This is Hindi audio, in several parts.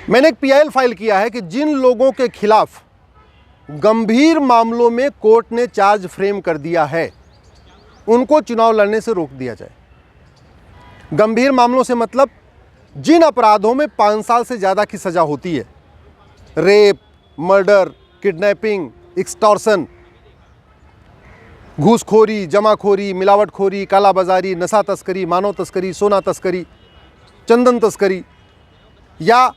मैंने एक पीआईएल फाइल किया है कि जिन लोगों के खिलाफ गंभीर मामलों में कोर्ट ने चार्ज फ्रेम कर दिया है उनको चुनाव लड़ने से रोक दिया जाए। गंभीर मामलों से मतलब जिन अपराधों में 5 साल से ज़्यादा की सज़ा होती है, रेप, मर्डर, किडनैपिंग, एक्सटॉर्शन, घूसखोरी, जमाखोरी, मिलावटखोरी, कालाबाजारी, नशा तस्करी, मानव तस्करी, सोना तस्करी, चंदन तस्करी, या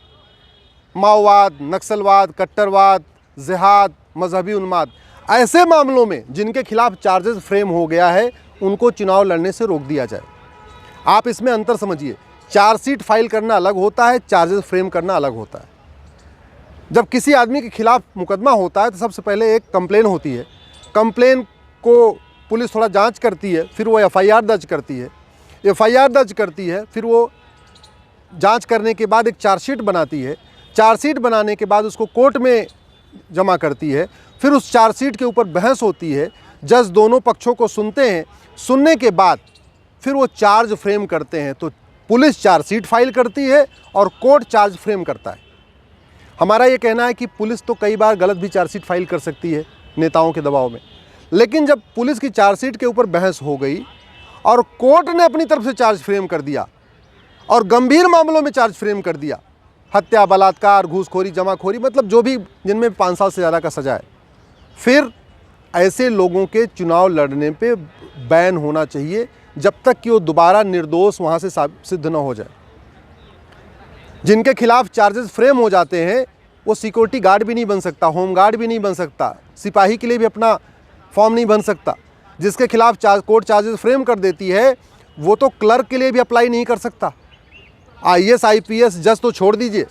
माओवाद, नक्सलवाद, कट्टरवाद, जिहाद, मजहबी उन्माद, ऐसे मामलों में जिनके खिलाफ चार्जेस फ्रेम हो गया है उनको चुनाव लड़ने से रोक दिया जाए। आप इसमें अंतर समझिए, चार्जशीट फाइल करना अलग होता है, चार्जेस फ्रेम करना अलग होता है। जब किसी आदमी के खिलाफ मुकदमा होता है तो सबसे पहले एक कंप्लेन होती है, कंप्लेन को पुलिस थोड़ा जांच करती है, फिर वो एफआईआर दर्ज करती है, एफआईआर दर्ज करती है, फिर वो जांच करने के बाद एक चार्जशीट बनाती है, चार्जशीट बनाने के बाद उसको कोर्ट में जमा करती है, फिर उस चार्जशीट के ऊपर बहस होती है, जज दोनों पक्षों को सुनते हैं, सुनने के बाद फिर वो चार्ज फ्रेम करते हैं। तो पुलिस चार्जशीट फाइल करती है और कोर्ट चार्ज फ्रेम करता है। हमारा ये कहना है कि पुलिस तो कई बार गलत भी चार्जशीट फाइल कर सकती है नेताओं के दबाव में, लेकिन जब पुलिस की चार्जशीट के ऊपर बहस हो गई और कोर्ट ने अपनी तरफ से चार्ज फ्रेम कर दिया और गंभीर मामलों में चार्ज फ्रेम कर दिया, हत्या, बलात्कार, घूसखोरी, जमाखोरी, मतलब जो भी जिनमें 5 साल से ज़्यादा का सजा है, फिर ऐसे लोगों के चुनाव लड़ने पे बैन होना चाहिए जब तक कि वो दोबारा निर्दोष वहाँ से सिद्ध न हो जाए। जिनके खिलाफ चार्जेस फ्रेम हो जाते हैं वो सिक्योरिटी गार्ड भी नहीं बन सकता, होम गार्ड भी नहीं बन सकता, सिपाही के लिए भी अपना फॉर्म नहीं बन सकता। जिसके खिलाफ कोर्ट चार्जेस फ्रेम कर देती है वो तो क्लर्क के लिए भी अप्लाई नहीं कर सकता। आईएएस, आईपीएस, जज तो छोड़ दीजिए,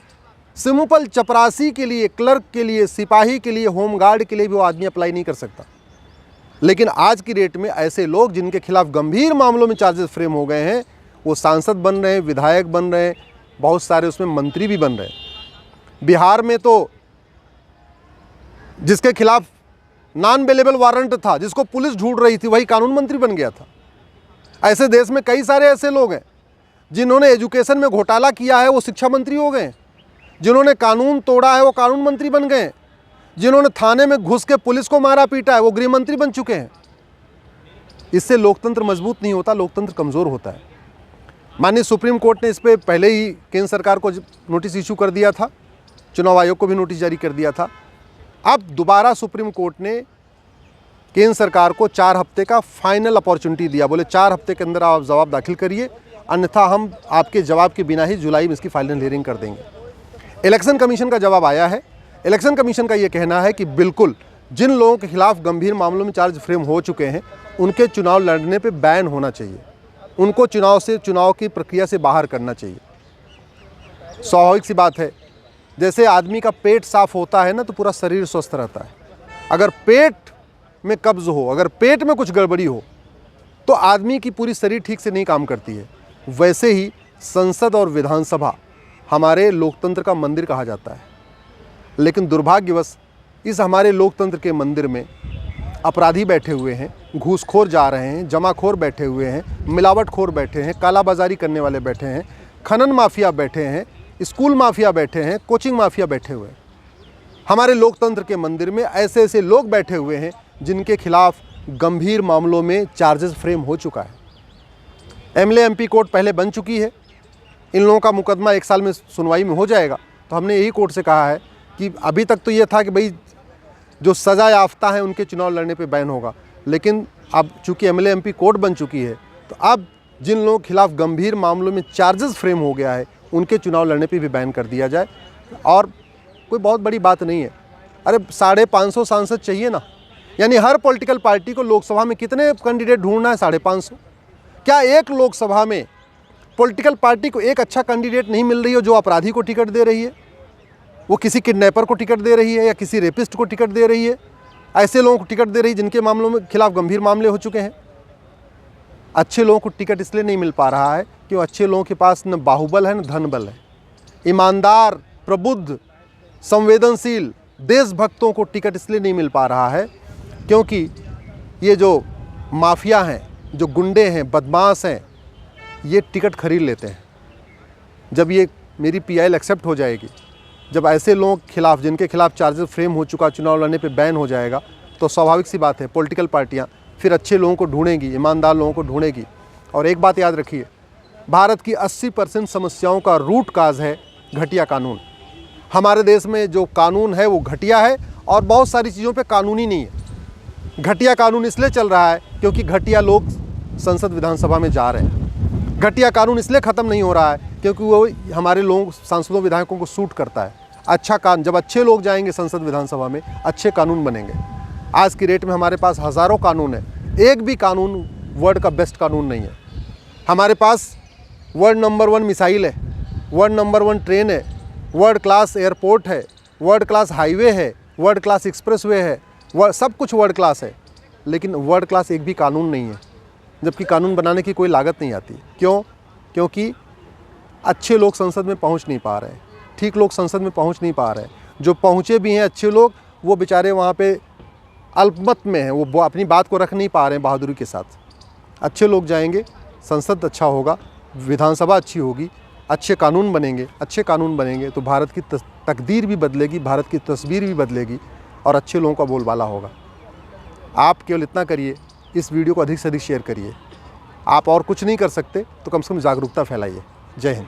सिंपल चपरासी के लिए, क्लर्क के लिए, सिपाही के लिए, होम गार्ड के लिए भी वो आदमी अप्लाई नहीं कर सकता। लेकिन आज की डेट में ऐसे लोग जिनके खिलाफ गंभीर मामलों में चार्जेस फ्रेम हो गए हैं वो सांसद बन रहे हैं, विधायक बन रहे हैं, बहुत सारे उसमें मंत्री भी बन रहे हैं। बिहार में तो जिसके खिलाफ नॉन अवेलेबल वारंट था, जिसको पुलिस ढूंढ रही थी, वही कानून मंत्री बन गया था। ऐसे देश में कई सारे ऐसे लोग हैं जिन्होंने एजुकेशन में घोटाला किया है वो शिक्षा मंत्री हो गए, जिन्होंने कानून तोड़ा है वो कानून मंत्री बन गए, जिन्होंने थाने में घुस के पुलिस को मारा पीटा है वो गृह मंत्री बन चुके हैं। इससे लोकतंत्र मजबूत नहीं होता, लोकतंत्र कमज़ोर होता है। माननीय सुप्रीम कोर्ट ने इस पर पहले ही केंद्र सरकार को नोटिस इशू कर दिया था, चुनाव आयोग को भी नोटिस जारी कर दिया था। अब दोबारा सुप्रीम कोर्ट ने केंद्र सरकार को 4 हफ्ते का फाइनल अपॉर्चुनिटी दिया, बोले 4 हफ्ते के अंदर आप जवाब दाखिल करिए, अन्यथा हम आपके जवाब के बिना ही जुलाई में इसकी फाइनल हियरिंग कर देंगे। इलेक्शन कमीशन का जवाब आया है। इलेक्शन कमीशन का ये कहना है कि बिल्कुल जिन लोगों के खिलाफ गंभीर मामलों में चार्ज फ्रेम हो चुके हैं उनके चुनाव लड़ने पे बैन होना चाहिए, उनको चुनाव की प्रक्रिया से बाहर करना चाहिए। स्वाभाविक सी बात है, जैसे आदमी का पेट साफ होता है ना तो पूरा शरीर स्वस्थ रहता है। अगर पेट में कब्ज हो, अगर पेट में कुछ गड़बड़ी हो तो आदमी की पूरी शरीर ठीक से नहीं काम करती है। वैसे ही संसद और विधानसभा हमारे लोकतंत्र का मंदिर कहा जाता है, लेकिन दुर्भाग्यवश इस हमारे लोकतंत्र के मंदिर में अपराधी बैठे हुए हैं, घूसखोर जा रहे हैं, जमाखोर बैठे हुए हैं, मिलावटखोर बैठे हैं, कालाबाजारी करने वाले बैठे हैं, खनन माफिया बैठे हैं, स्कूल माफिया बैठे हैं, कोचिंग माफिया बैठे हुए हैं। हमारे लोकतंत्र के मंदिर में ऐसे ऐसे लोग बैठे हुए हैं जिनके खिलाफ गंभीर मामलों में चार्जेस फ्रेम हो चुका है। एमएलए एमपी कोर्ट पहले बन चुकी है, इन लोगों का मुकदमा 1 साल में सुनवाई में हो जाएगा। तो हमने यही कोर्ट से कहा है कि अभी तक तो ये था कि भाई जो सज़ा याफ्ता है उनके चुनाव लड़ने पे बैन होगा, लेकिन अब चूंकि एमएलए एमपी कोर्ट बन चुकी है तो अब जिन लोगों के खिलाफ गंभीर मामलों में चार्जेस फ्रेम हो गया है उनके चुनाव लड़ने पे भी बैन कर दिया जाए। और कोई बहुत बड़ी बात नहीं है, अरे 550 सांसद चाहिए ना, यानी हर पॉलिटिकल पार्टी को लोकसभा में कितने कैंडिडेट ढूंढना है? 550। क्या एक लोकसभा में पॉलिटिकल पार्टी को एक अच्छा कैंडिडेट नहीं मिल रही हो जो अपराधी को टिकट दे रही है, वो किसी किडनैपर को टिकट दे रही है या किसी रेपिस्ट को टिकट दे रही है, ऐसे लोगों को टिकट दे रही है जिनके मामलों में खिलाफ गंभीर मामले हो चुके हैं। अच्छे लोगों को टिकट इसलिए नहीं मिल पा रहा है कि वो अच्छे लोगों के पास न बाहुबल है न धन बल है। ईमानदार, प्रबुद्ध, संवेदनशील देशभक्तों को टिकट इसलिए नहीं मिल पा रहा है क्योंकि ये जो माफिया हैं, जो गुंडे हैं, बदमाश हैं, ये टिकट खरीद लेते हैं। जब ये मेरी पीआईएल एक्सेप्ट हो जाएगी जब ऐसे लोगों के खिलाफ, जिनके खिलाफ चार्जेस फ्रेम हो चुका, चुनाव लड़ने पे बैन हो जाएगा, तो स्वाभाविक सी बात है पॉलिटिकल पार्टियां फिर अच्छे लोगों को ढूंढेंगी, ईमानदार लोगों को ढूंढेगी। और एक बात याद रखिए, भारत की 80% समस्याओं का रूट काज है घटिया कानून। हमारे देश में जो कानून है वो घटिया है और बहुत सारी चीज़ों पे कानून ही नहीं है। घटिया कानून इसलिए चल रहा है क्योंकि घटिया लोग संसद विधानसभा में जा रहे हैं। घटिया कानून इसलिए ख़त्म नहीं हो रहा है क्योंकि वो हमारे लोग, सांसदों, विधायकों को सूट करता है। अच्छा कानून, जब अच्छे लोग जाएंगे संसद विधानसभा में, अच्छे कानून बनेंगे। आज की डेट में हमारे पास हज़ारों कानून है, एक भी कानून वर्ल्ड का बेस्ट कानून नहीं है। हमारे पास वर्ल्ड नंबर 1 मिसाइल है, वर्ल्ड नंबर 1 ट्रेन है, वर्ल्ड क्लास एयरपोर्ट है, वर्ल्ड क्लास हाईवे है, वर्ल्ड क्लास एक्सप्रेसवे है, सब कुछ वर्ल्ड क्लास है, लेकिन वर्ल्ड क्लास एक भी कानून नहीं है। जबकि कानून बनाने की कोई लागत नहीं आती। क्यों? क्योंकि अच्छे लोग संसद में पहुंच नहीं पा रहे हैं, ठीक लोग संसद में पहुंच नहीं पा रहे हैं। जो पहुंचे भी हैं अच्छे लोग, वो बेचारे वहाँ पे अल्पमत में हैं, वो अपनी बात को रख नहीं पा रहे हैं बहादुरी के साथ। अच्छे लोग जाएंगे, संसद अच्छा होगा, विधानसभा अच्छी होगी, अच्छे कानून बनेंगे। अच्छे कानून बनेंगे तो भारत की तकदीर भी बदलेगी, भारत की तस्वीर भी बदलेगी और अच्छे लोगों का बोलबाला होगा। आप केवल इतना करिए, इस वीडियो को अधिक से अधिक शेयर करिए। आप और कुछ नहीं कर सकते तो कम से कम जागरूकता फैलाइए। जय हिंद।